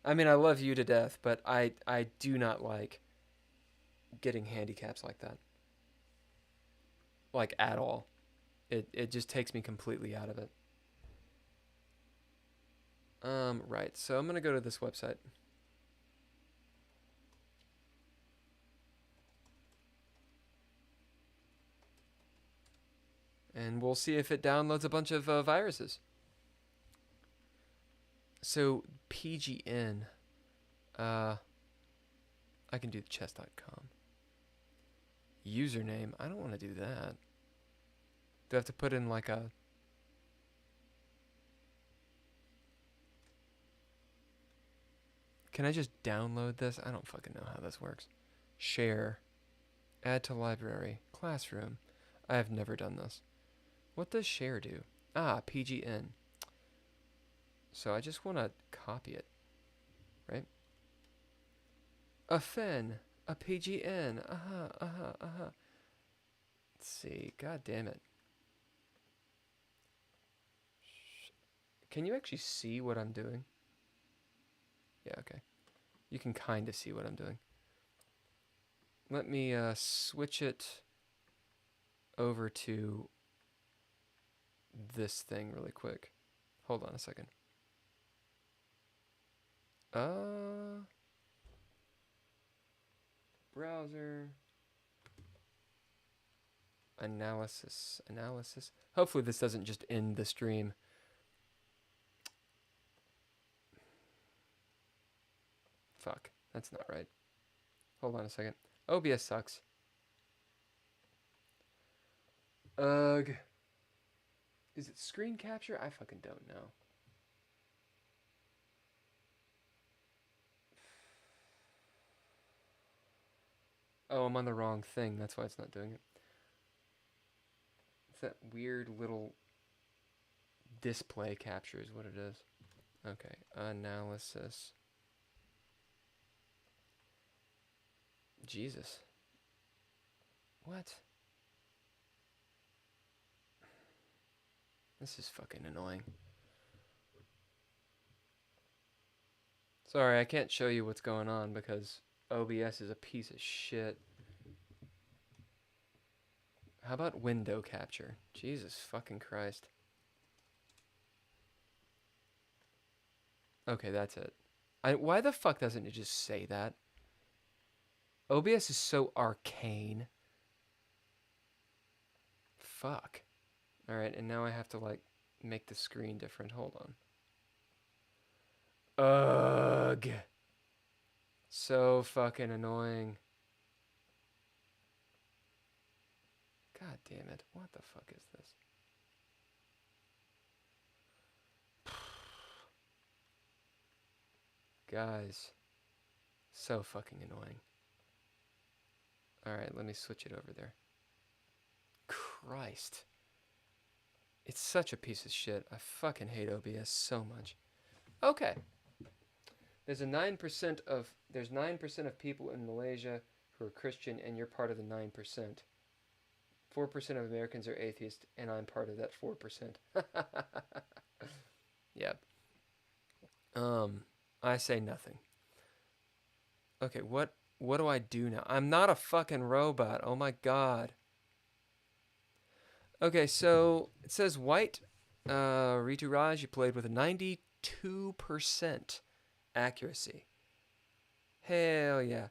I mean, I love you to death, but I do not like getting handicaps like that. Like, at all. It just takes me completely out of it. Right. So I'm going to go to this website. And we'll see if it downloads a bunch of viruses. So, PGN. Uh, I can do the chess.com. Username. I don't want to do that. Do I have to put in like a... Can I just download this? I don't fucking know how this works. Share. Add to library. Classroom. I have never done this. What does share do? Ah, PGN. So I just want to copy it, right? A fen. A PGN. Uh-huh, uh-huh, uh-huh. Let's see. God damn it. Can you actually see what I'm doing? Yeah, okay. You can kind of see what I'm doing. Let me switch it over to this thing really quick. Hold on a second. Browser. Analysis. Hopefully this doesn't just end the stream. Fuck, that's not right. Hold on a second. OBS sucks. Ugh. Is it screen capture? I fucking don't know. Oh, I'm on the wrong thing. That's why it's not doing it. It's that weird little display capture is what it is. Okay, analysis. Jesus. What? This is fucking annoying. Sorry, I can't show you what's going on because OBS is a piece of shit. How about window capture? Jesus fucking Christ. Okay, that's it. Why the fuck doesn't it just say that? OBS is so arcane. Fuck. Alright, and now I have to, like, make the screen different. Hold on. Ugh. So fucking annoying. God damn it. What the fuck is this? Guys. So fucking annoying. Alright, let me switch it over there. Christ. It's such a piece of shit. I fucking hate OBS so much. Okay. There's 9% of people in Malaysia who are Christian, and you're part of the 9%. 4% of Americans are atheist, and I'm part of that 4%. Yep. I say nothing. Okay, what do I do now? I'm not a fucking robot. Oh my god. Okay, so it says white Ritu Raj, you played with a 92% accuracy. Hell yeah.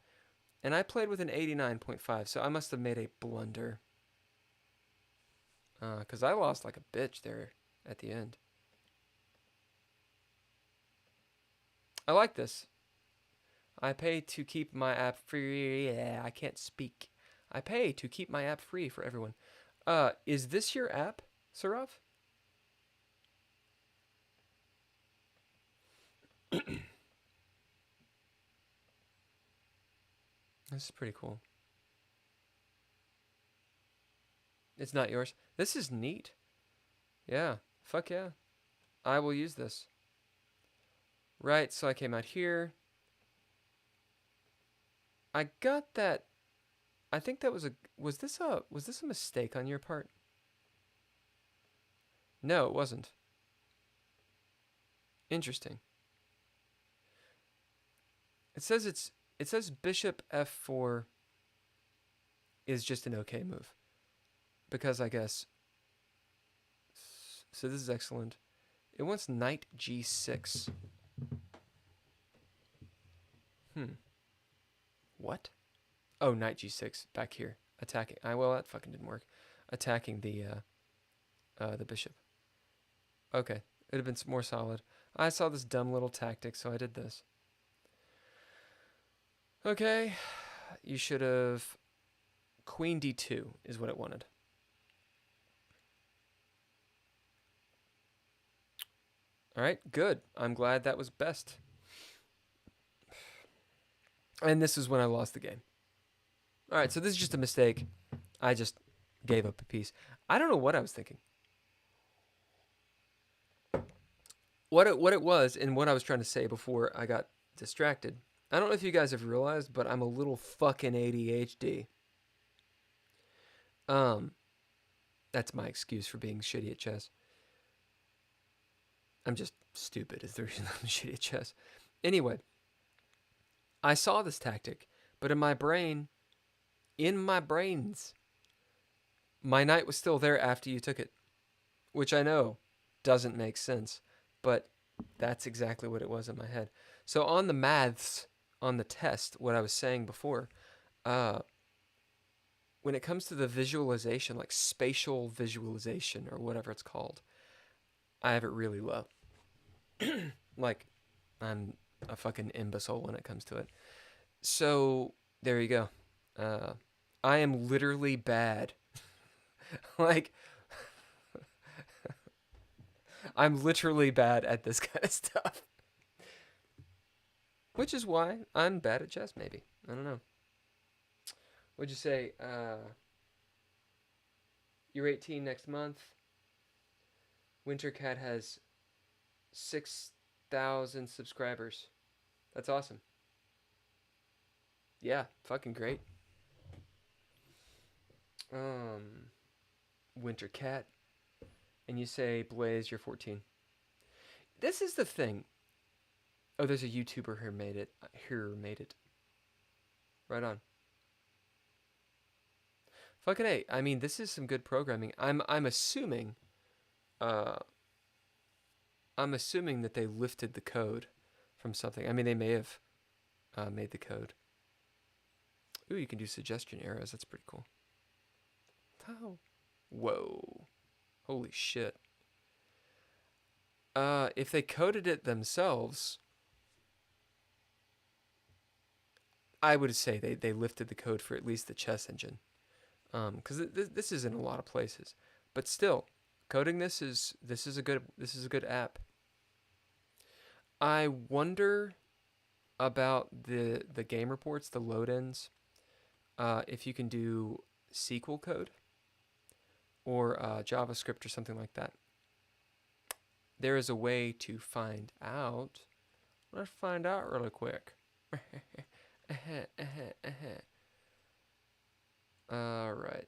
And I played with an 89.5, so I must have made a blunder. Because I lost like a bitch there at the end. I like this. I pay to keep my app free. Yeah, I can't speak. I pay to keep my app free for everyone. Is this your app, Sarav? This is pretty cool. It's not yours. This is neat. Yeah. Fuck yeah. I will use this. Right, so I came out here. I got that. I think that was a was this a mistake on your part? No, it wasn't. Interesting. It says bishop f4 is just an okay move because I guess so. This is excellent. It wants knight g6. What? Oh, knight g6 back here attacking. Well, that fucking didn't work. Attacking the bishop. Okay, it'd have been more solid. I saw this dumb little tactic, so I did this. Okay, you should have queen d2 is what it wanted. All right, good. I'm glad that was best. And this is when I lost the game. All right, so this is just a mistake. I just gave up a piece. I don't know what I was thinking. What it was and what I was trying to say before I got distracted. I don't know if you guys have realized, but I'm a little fucking ADHD. That's my excuse for being shitty at chess. I'm just stupid is the reason I'm shitty at chess. Anyway, I saw this tactic, but in my brains, my knight was still there after you took it, which I know doesn't make sense, but that's exactly what it was in my head. So on the maths, on the test, what I was saying before, when it comes to the visualization, like spatial visualization or whatever it's called, I have it really low. Like, I'm a fucking imbecile when it comes to it. So, there you go. I am literally bad. Like, I'm literally bad at this kind of stuff. Which is why I'm bad at chess, maybe. I don't know. What'd you say? You're 18 next month. Wintercat has 6,000 subscribers. That's awesome. Yeah, fucking great. Wintercat. And you say, Blaze, you're 14. This is the thing. Oh, there's a YouTuber who made it. Right on. Fucking A. I mean, this is some good programming. I'm assuming that they lifted the code from something. I mean, they may have made the code. Ooh, you can do suggestion arrows. That's pretty cool. Oh. Whoa. Holy shit. If they coded it themselves, I would say they lifted the code for at least the chess engine. Because this is in a lot of places. But still, coding this is a good app. I wonder about the game reports, the load-ins, if you can do SQL code or JavaScript or something like that. There is a way to find out. Let's find out really quick. All right.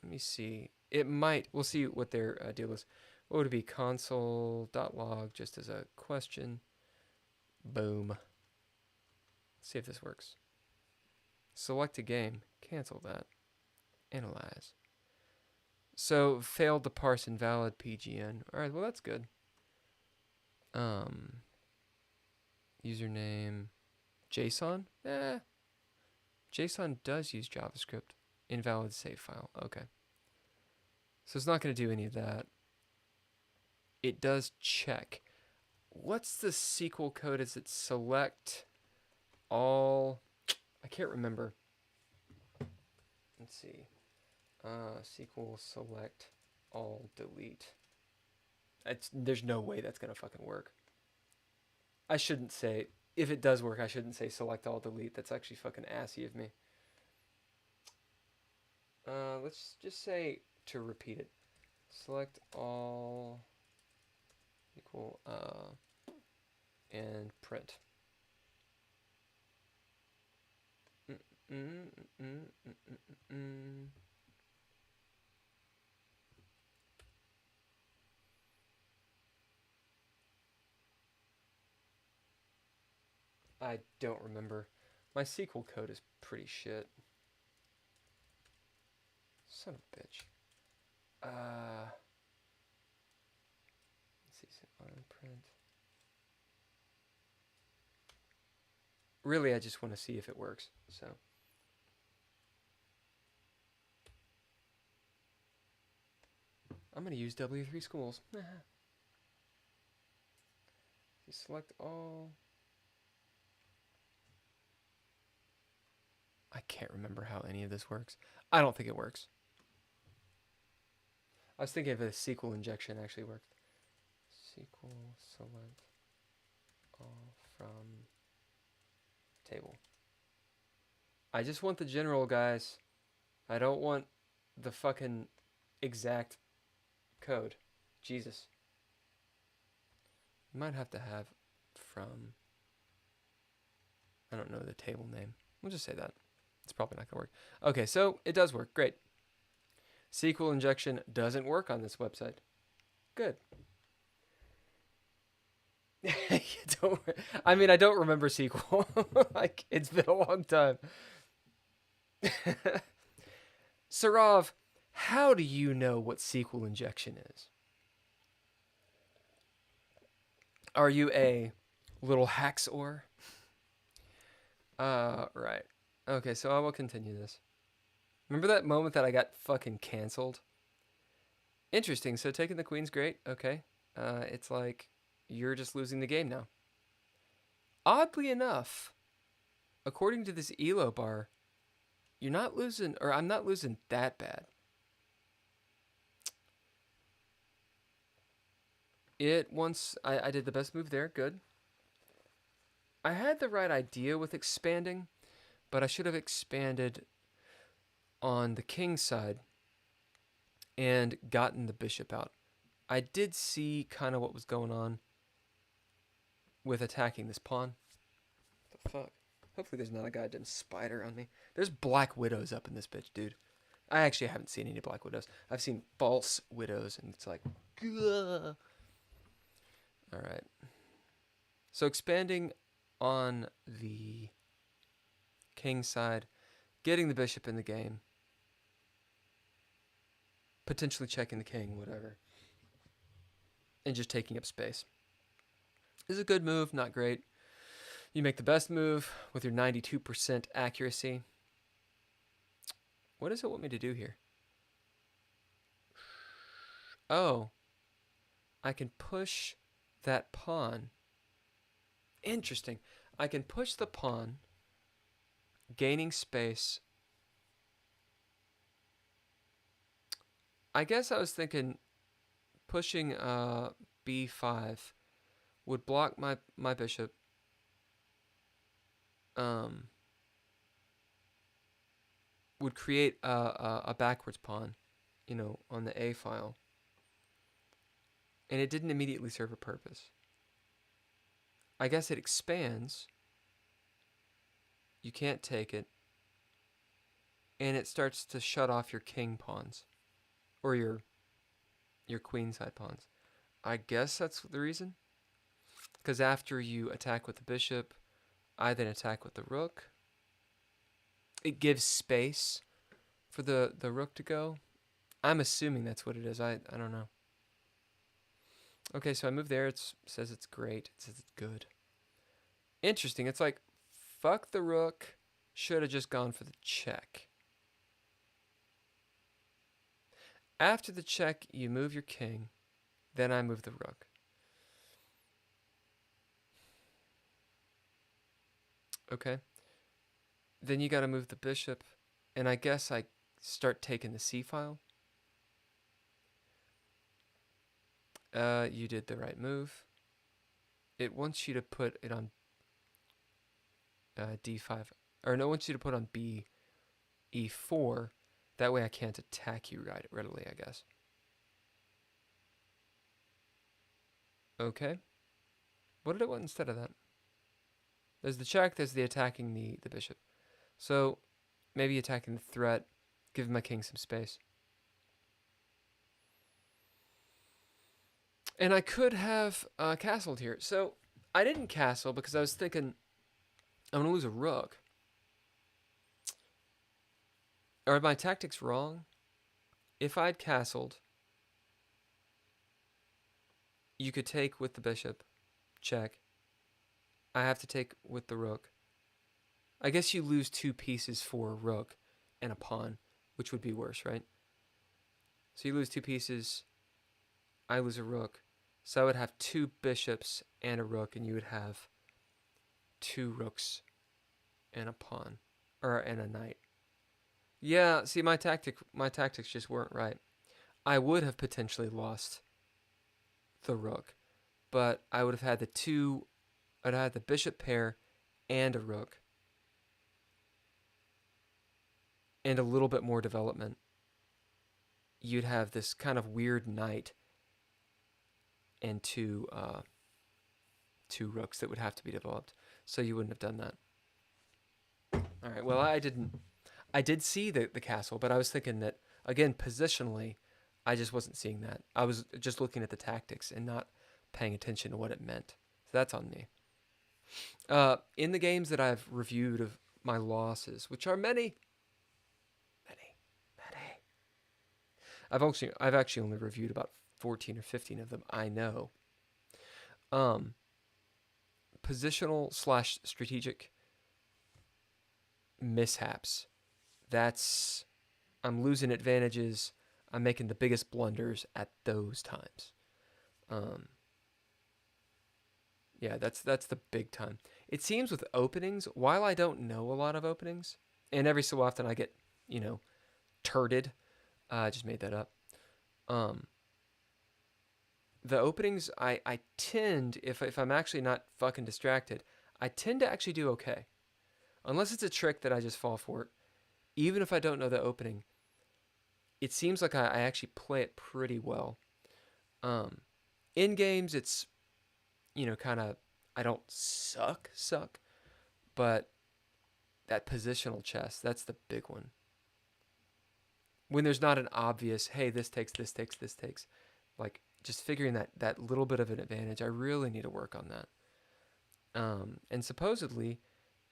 Let me see. We'll see what their deal is. What would it be? Console.log, just as a question. Boom. Let's see if this works. Select a game. Cancel that. Analyze. So, failed to parse invalid PGN. Alright, well that's good. Username. JSON? JSON does use JavaScript. Invalid save file. Okay. So it's not going to do any of that. It does check. What's the SQL code? Is it select all? I can't remember. Let's see. SQL select all delete. There's no way that's going to fucking work. I shouldn't say, if it does work, I shouldn't say select all delete. That's actually fucking assy of me. Let's just say, to repeat it, select all equal, and print. I don't remember. My SQL code is pretty shit. Son of a bitch. Let's see, on print. Really, I just want to see if it works. So. I'm going to use W3 schools. You select all. I can't remember how any of this works. I don't think it works. I was thinking if a SQL injection actually worked. SQL select all from table. I just want the general, guys. I don't want the fucking exact code. Jesus. You might have to have from. I don't know the table name. We'll just say that. It's probably not going to work. Okay, so it does work. Great. SQL injection doesn't work on this website. Good. I mean, I don't remember SQL. Like, it's been a long time. Sarav, how do you know what SQL injection is? Are you a little hacksaw? Right. Okay, so I will continue this. Remember that moment that I got fucking canceled? Interesting. So taking the queen's great. Okay. It's like you're just losing the game now. Oddly enough, according to this ELO bar, you're not losing, or I'm not losing that bad. I did the best move there. Good. I had the right idea with expanding, but I should have expanded on the king's side and gotten the bishop out. I did see kind of what was going on with attacking this pawn. What the fuck? Hopefully there's not a goddamn spider on me. There's black widows up in this bitch, dude. I actually haven't seen any black widows. I've seen false widows, and it's like, ugh. All right. So expanding on the king's side, getting the bishop in the game, potentially checking the king, whatever, and just taking up space. This is a good move, not great. You make the best move with your 92% accuracy. What does it want me to do here? Oh, I can push that pawn. Interesting. I can push the pawn, gaining space. I guess I was thinking pushing b5 would block my bishop. Would create a backwards pawn, on the A file. And it didn't immediately serve a purpose. I guess it expands. You can't take it. And it starts to shut off your king pawns. Or your queen side pawns. I guess that's the reason. Because after you attack with the bishop, I then attack with the rook. It gives space for the rook to go. I'm assuming that's what it is. I don't know. Okay, so I move there. It says it's great. It says it's good. Interesting. It's like, fuck the rook. Should have just gone for the check. After the check, you move your king. Then I move the rook. Okay. Then you got to move the bishop. And I guess I start taking the c file. You did the right move. It wants you to put it on d5. Or no, it wants you to put on e4. That way I can't attack you readily, I guess. Okay. What did it want instead of that? There's the check, there's the attacking the bishop. So maybe attacking the threat, giving my king some space. And I could have castled here. So I didn't castle because I was thinking I'm going to lose a rook. Are my tactics wrong? If I'd castled, you could take with the bishop. Check. I have to take with the rook. I guess you lose 2 pieces for a rook and a pawn, which would be worse, right? So you lose 2 pieces. I lose a rook. So I would have 2 bishops and a rook, and you would have 2 rooks and a pawn, and a knight. Yeah, see, my tactics just weren't right. I would have potentially lost the rook, but I would have had I'd had the bishop pair and a rook, and a little bit more development. You'd have this kind of weird knight and 2 rooks that would have to be developed. So you wouldn't have done that. All right. Well, I did see the castle, but I was thinking that, again, positionally, I just wasn't seeing that. I was just looking at the tactics and not paying attention to what it meant. So that's on me. In the games that I've reviewed of my losses, which are many, I've actually only reviewed about 14 or 15 of them. I know. Positional / strategic mishaps. I'm losing advantages. I'm making the biggest blunders at those times. Yeah, that's the big time. It seems with openings, while I don't know a lot of openings, and every so often I get, turded. I just made that up. The openings, I tend, if I'm actually not fucking distracted, I tend to actually do okay. Unless it's a trick that I just fall for it. Even if I don't know the opening, it seems like I actually play it pretty well. In games, it's, kind of, I don't suck, but that positional chess, that's the big one. When there's not an obvious, hey, this takes, like, just figuring that little bit of an advantage, I really need to work on that. And supposedly,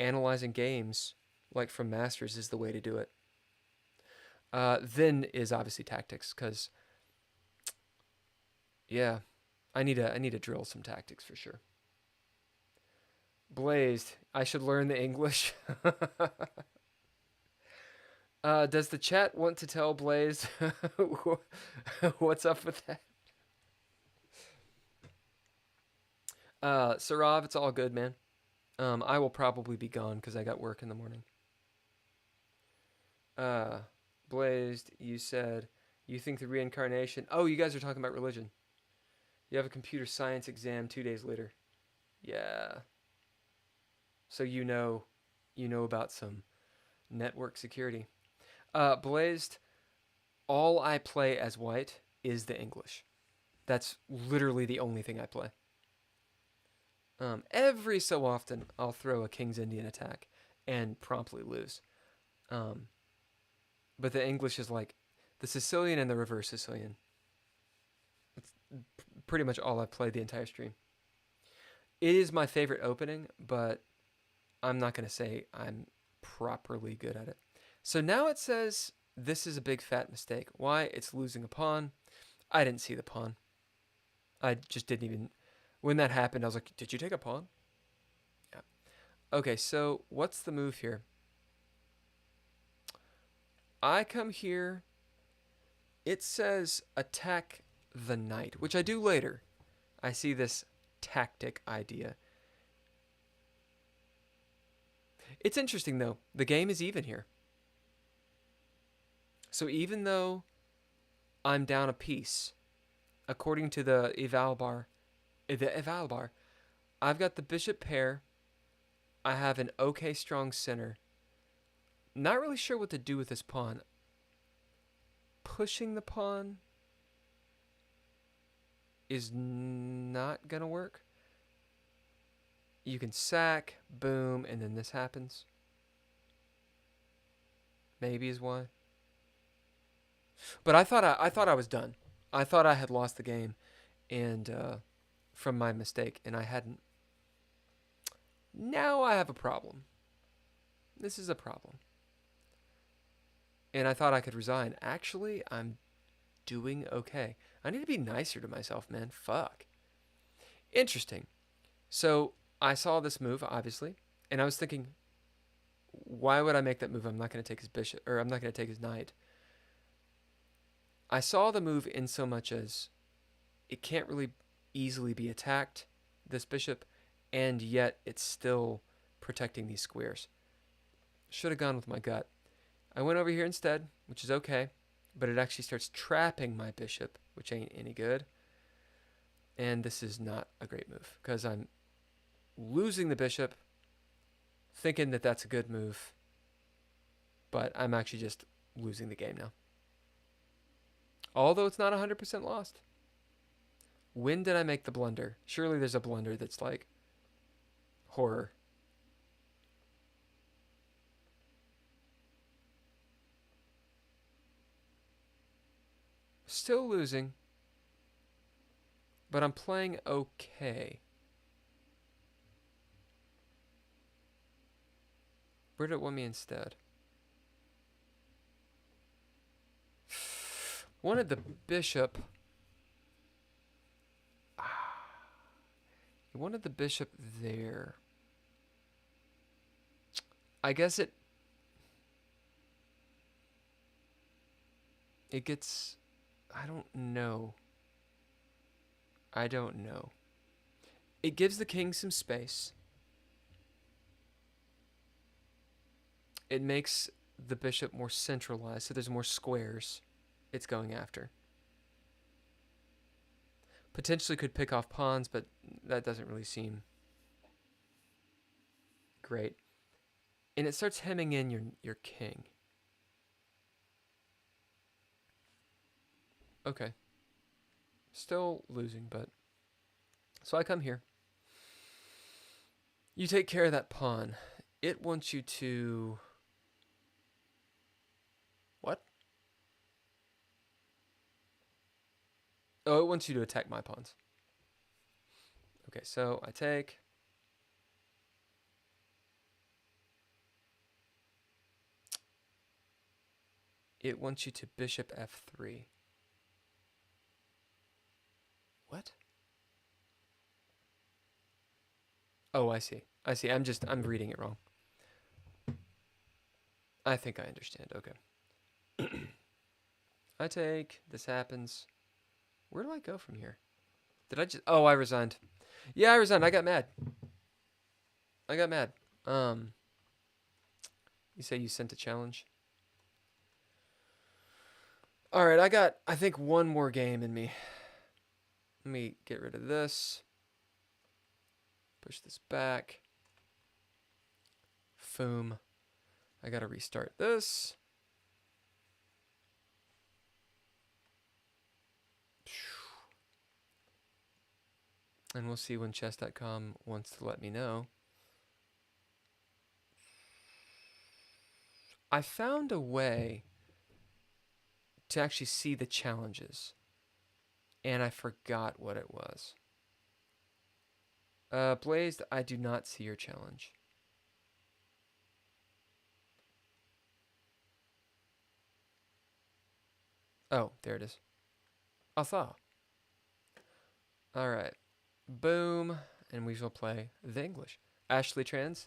analyzing games, like from Masters, is the way to do it. Then is obviously tactics, because, yeah, I need to drill some tactics for sure. Blazed, I should learn the English. Does the chat want to tell Blaze what's up with that? Sarav, it's all good, man. I will probably be gone because I got work in the morning. Blazed, you said you think the reincarnation... Oh, you guys are talking about religion. You have a computer science exam 2 days later. Yeah. So you know about some network security. Blazed, all I play as white is the English. That's literally the only thing I play. Every so often, I'll throw a King's Indian attack and promptly lose. But the English is like the Sicilian and the reverse Sicilian. It's pretty much all I've played the entire stream. It is my favorite opening, but I'm not going to say I'm properly good at it. So now it says this is a big fat mistake. Why? It's losing a pawn. I didn't see the pawn. I just didn't even... When that happened, I was like, did you take a pawn? Yeah. Okay, so what's the move here? I come here. It says attack the knight, which I do later. I see this tactic idea. It's interesting, though. The game is even here. So even though I'm down a piece, according to the eval bar, I've got the bishop pair. I have an okay strong center. Not really sure what to do with this pawn. Pushing the pawn is not going to work. You can sack, boom, and then this happens. Maybe is why. But I thought I was done. I thought I had lost the game, and from my mistake, and I hadn't. Now I have a problem. This is a problem. And I thought I could resign. Actually, I'm doing okay. I need to be nicer to myself, man. Fuck. Interesting. So I saw this move, obviously, and I was thinking, why would I make that move? I'm not going to take his bishop, or I'm not going to take his knight. I saw the move in so much as it can't really easily be attacked, this bishop, and yet it's still protecting these squares. Should have gone with my gut. I went over here instead, which is okay, but it actually starts trapping my bishop, which ain't any good. And this is not a great move, because I'm losing the bishop, thinking that that's a good move, but I'm actually just losing the game now. Although it's not 100% lost. When did I make the blunder? Surely there's a blunder that's like horror. Still losing, but I'm playing okay. Where did it want me instead? Wanted the bishop. He wanted the bishop there. I guess it gets... I don't know. I don't know. It gives the king some space. It makes the bishop more centralized, so there's more squares it's going after. Potentially could pick off pawns, but that doesn't really seem great. And it starts hemming in your king. Okay. Still losing, but... So I come here. You take care of that pawn. It wants you to... What? Oh, it wants you to attack my pawns. Okay, so I take... It wants you to bishop f3. What? Oh, I see. I see. I'm reading it wrong. I think I understand. Okay. I take... This happens... Where do I go from here? Did I just... Oh, I resigned. Yeah, I resigned. I got mad. You say you sent a challenge? Alright, I got, I think, one more game in me. Let me get rid of this. Push this back. Foom. I gotta restart this. And we'll see when chess.com wants to let me know. I found a way to actually see the challenges. And I forgot what it was. Blazed, I do not see your challenge. Oh, there it is. I saw. Alright. Boom. And we shall play the English. Ashley Trans,